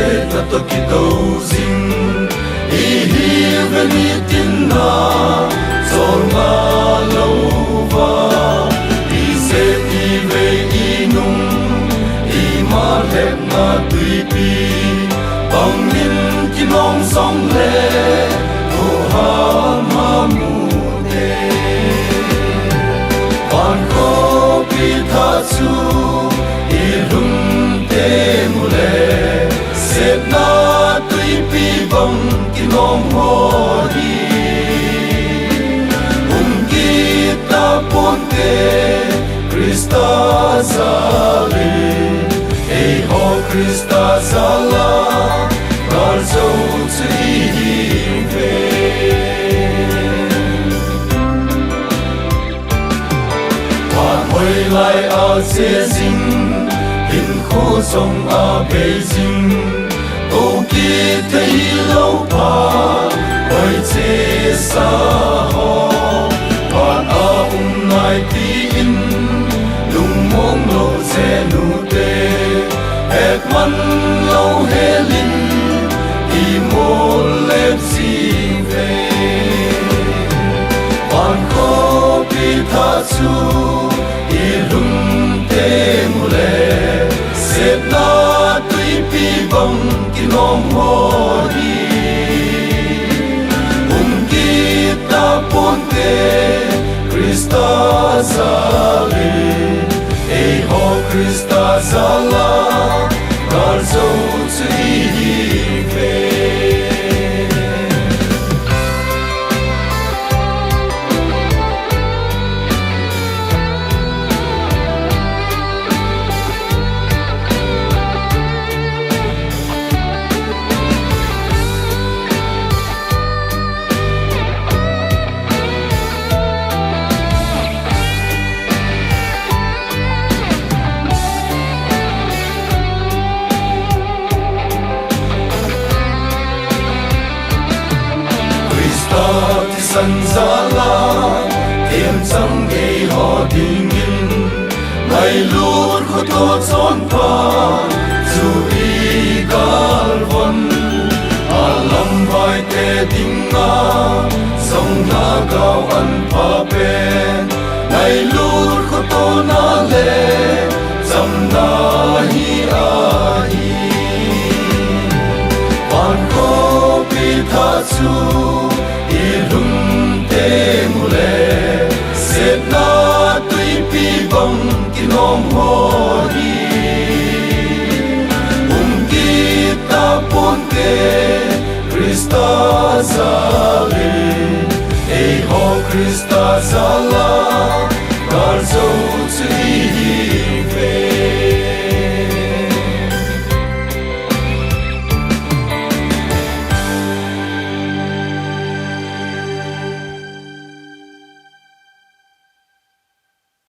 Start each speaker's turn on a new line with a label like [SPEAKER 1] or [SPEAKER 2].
[SPEAKER 1] se ta to ki to zing I hi ve ni tin na zor ma lo va I se ti ve I nung I ma lep na tui pi bang min ki nong song le to ha ma mu de ban ko pi tha chu I lung te mu le se na tui pi bang ki nong ho di ki ta ponte Krista zali ei ho Krista zala gar zo chi ve wa hoi lai a se sing in khu song a beijing o ki thei lo pa hoi che sa ho pan a nai ti in lung mong lo se nu te et man lo helin I mo le si ve pan ko pi tha chu I lung te mu le se na tui pi bang ki nom ho di ki ta ponte Krista zali ei ho Krista zala gar zo chi ve san zala tiêm chang ge ho ding in mai lut khu to chon pa chu I gal von alam vai te ding na song na gao an pa pe mai lut khu to na le cham na hi a hi pan ko pi tha chu I lung te mu le se na tui pi bang ki nom ho di ki ta ponte Krista zali ei ho Krista zali